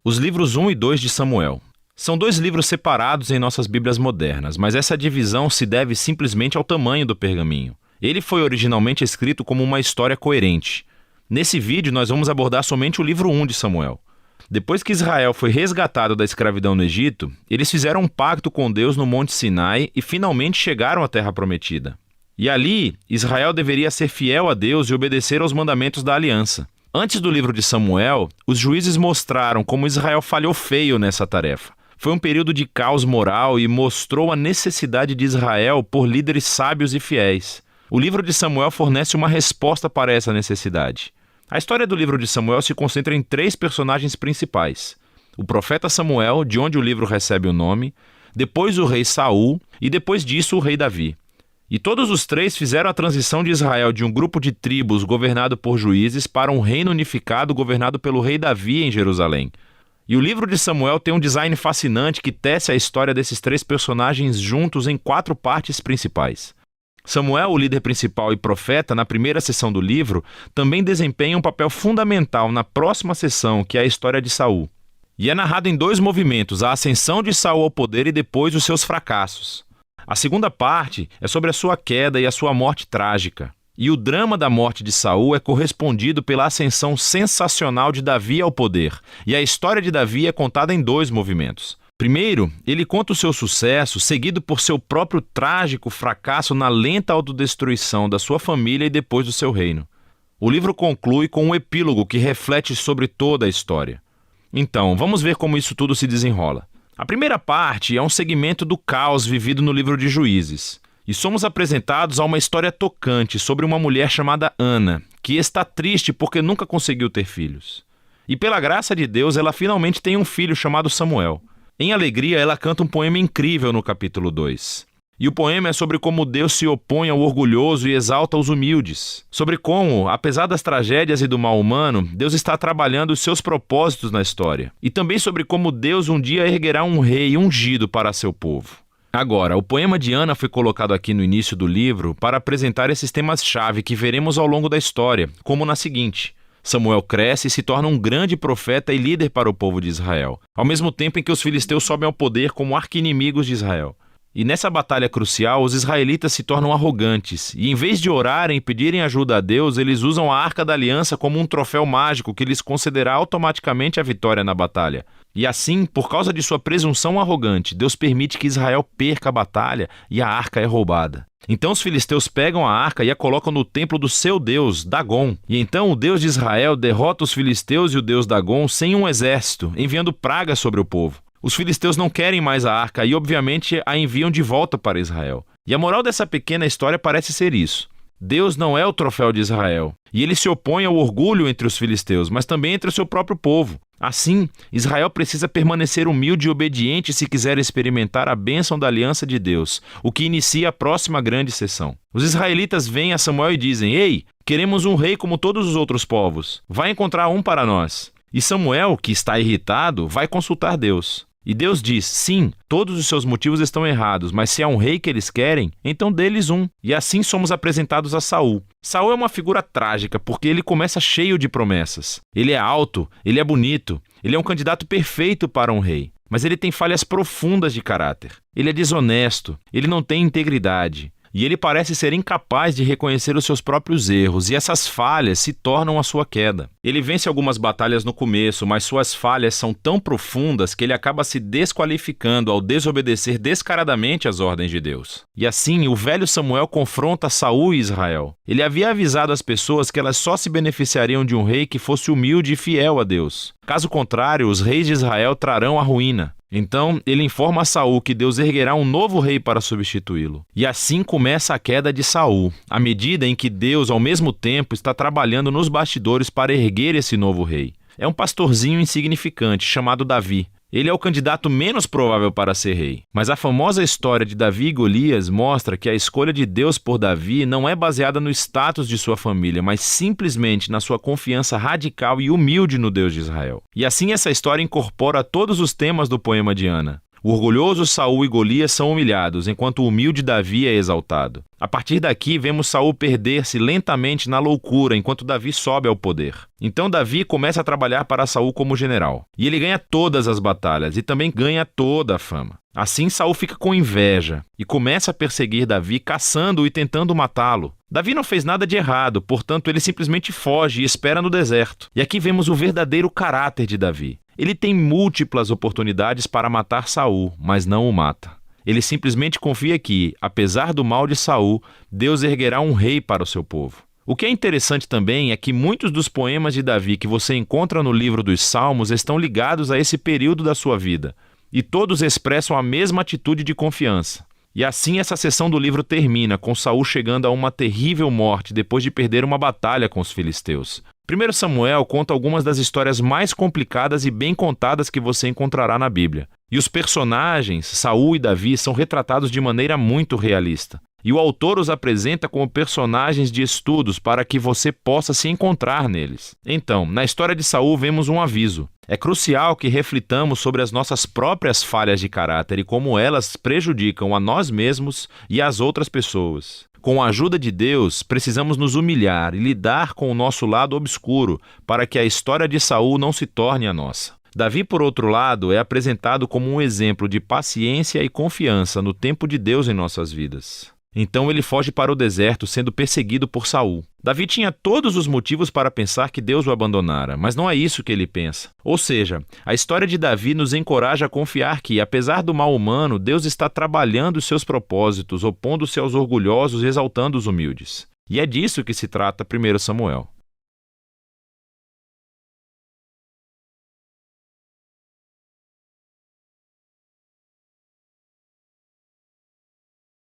Os livros 1 e 2 de Samuel. São dois livros separados em nossas Bíblias modernas, mas essa divisão se deve simplesmente ao tamanho do pergaminho. Ele foi originalmente escrito como uma história coerente. Nesse vídeo, nós vamos abordar somente o livro 1 de Samuel. Depois que Israel foi resgatado da escravidão no Egito, eles fizeram um pacto com Deus no Monte Sinai e finalmente chegaram à Terra Prometida. E ali, Israel deveria ser fiel a Deus e obedecer aos mandamentos da aliança. Antes do livro de Samuel, os juízes mostraram como Israel falhou feio nessa tarefa. Foi um período de caos moral e mostrou a necessidade de Israel por líderes sábios e fiéis. O livro de Samuel fornece uma resposta para essa necessidade. A história do livro de Samuel se concentra em 3 personagens principais: o profeta Samuel, de onde o livro recebe o nome, depois o rei Saul e depois disso o rei Davi. E todos os 3 fizeram a transição de Israel de um grupo de tribos governado por juízes para um reino unificado governado pelo rei Davi em Jerusalém. E o livro de Samuel tem um design fascinante que tece a história desses 3 personagens juntos em 4 partes principais. Samuel, o líder principal e profeta, na primeira seção do livro, também desempenha um papel fundamental na próxima seção, que é a história de Saul. E é narrado em 2 movimentos, a ascensão de Saul ao poder e depois os seus fracassos. A segunda parte é sobre a sua queda e a sua morte trágica. E o drama da morte de Saul é correspondido pela ascensão sensacional de Davi ao poder. E a história de Davi é contada em 2 movimentos. Primeiro, ele conta o seu sucesso, seguido por seu próprio trágico fracasso na lenta autodestruição da sua família e depois do seu reino. O livro conclui com um epílogo que reflete sobre toda a história. Então, vamos ver como isso tudo se desenrola. A primeira parte é um segmento do caos vivido no livro de Juízes. E somos apresentados a uma história tocante sobre uma mulher chamada Ana, que está triste porque nunca conseguiu ter filhos. E pela graça de Deus, ela finalmente tem um filho chamado Samuel. Em alegria, ela canta um poema incrível no capítulo 2. E o poema é sobre como Deus se opõe ao orgulhoso e exalta os humildes. Sobre como, apesar das tragédias e do mal humano, Deus está trabalhando os seus propósitos na história. E também sobre como Deus um dia erguerá um rei ungido para seu povo. Agora, o poema de Ana foi colocado aqui no início do livro para apresentar esses temas-chave que veremos ao longo da história, como na seguinte: Samuel cresce e se torna um grande profeta e líder para o povo de Israel, ao mesmo tempo em que os filisteus sobem ao poder como arqui-inimigos de Israel. E nessa batalha crucial, os israelitas se tornam arrogantes, e em vez de orarem e pedirem ajuda a Deus, eles usam a Arca da Aliança como um troféu mágico que lhes concederá automaticamente a vitória na batalha. E assim, por causa de sua presunção arrogante, Deus permite que Israel perca a batalha e a arca é roubada. Então os filisteus pegam a arca e a colocam no templo do seu deus, Dagon. E então o Deus de Israel derrota os filisteus e o deus Dagon sem um exército, enviando pragas sobre o povo. Os filisteus não querem mais a arca e, obviamente, a enviam de volta para Israel. E a moral dessa pequena história parece ser isso: Deus não é o troféu de Israel, e ele se opõe ao orgulho entre os filisteus, mas também entre o seu próprio povo. Assim, Israel precisa permanecer humilde e obediente se quiser experimentar a bênção da aliança de Deus, o que inicia a próxima grande sessão. Os israelitas vêm a Samuel e dizem: Ei, queremos um rei como todos os outros povos. Vai encontrar um para nós. E Samuel, que está irritado, vai consultar Deus. E Deus diz: sim, todos os seus motivos estão errados, mas se há um rei que eles querem, então dê-lhes um. E assim somos apresentados a Saul. Saul é uma figura trágica porque ele começa cheio de promessas. Ele é alto, ele é bonito, ele é um candidato perfeito para um rei. Mas ele tem falhas profundas de caráter. Ele é desonesto, ele não tem integridade. E ele parece ser incapaz de reconhecer os seus próprios erros, e essas falhas se tornam a sua queda. Ele vence algumas batalhas no começo, mas suas falhas são tão profundas que ele acaba se desqualificando ao desobedecer descaradamente às ordens de Deus. E assim, o velho Samuel confronta Saul e Israel. Ele havia avisado as pessoas que elas só se beneficiariam de um rei que fosse humilde e fiel a Deus. Caso contrário, os reis de Israel trarão a ruína. Então, ele informa a Saul que Deus erguerá um novo rei para substituí-lo. E assim começa a queda de Saul, à medida em que Deus, ao mesmo tempo, está trabalhando nos bastidores para erguer esse novo rei. É um pastorzinho insignificante, chamado Davi. Ele é o candidato menos provável para ser rei. Mas a famosa história de Davi e Golias mostra que a escolha de Deus por Davi não é baseada no status de sua família, mas simplesmente na sua confiança radical e humilde no Deus de Israel. E assim essa história incorpora todos os temas do poema de Ana. O orgulhoso Saul e Golias são humilhados, enquanto o humilde Davi é exaltado. A partir daqui, vemos Saul perder-se lentamente na loucura, enquanto Davi sobe ao poder. Então Davi começa a trabalhar para Saul como general. E ele ganha todas as batalhas e também ganha toda a fama. Assim, Saul fica com inveja e começa a perseguir Davi, caçando-o e tentando matá-lo. Davi não fez nada de errado, portanto ele simplesmente foge e espera no deserto. E aqui vemos o verdadeiro caráter de Davi. Ele tem múltiplas oportunidades para matar Saul, mas não o mata. Ele simplesmente confia que, apesar do mal de Saul, Deus erguerá um rei para o seu povo. O que é interessante também é que muitos dos poemas de Davi que você encontra no livro dos Salmos estão ligados a esse período da sua vida, e todos expressam a mesma atitude de confiança. E assim essa seção do livro termina, com Saul chegando a uma terrível morte depois de perder uma batalha com os filisteus. 1 Samuel conta algumas das histórias mais complicadas e bem contadas que você encontrará na Bíblia. E os personagens, Saul e Davi, são retratados de maneira muito realista. E o autor os apresenta como personagens de estudos para que você possa se encontrar neles. Então, na história de Saul vemos um aviso. É crucial que reflitamos sobre as nossas próprias falhas de caráter e como elas prejudicam a nós mesmos e às outras pessoas. Com a ajuda de Deus, precisamos nos humilhar e lidar com o nosso lado obscuro para que a história de Saul não se torne a nossa. Davi, por outro lado, é apresentado como um exemplo de paciência e confiança no tempo de Deus em nossas vidas. Então ele foge para o deserto, sendo perseguido por Saul. Davi tinha todos os motivos para pensar que Deus o abandonara, mas não é isso que ele pensa. Ou seja, a história de Davi nos encoraja a confiar que, apesar do mal humano, Deus está trabalhando os seus propósitos, opondo-se aos orgulhosos e exaltando os humildes. E é disso que se trata 1 Samuel.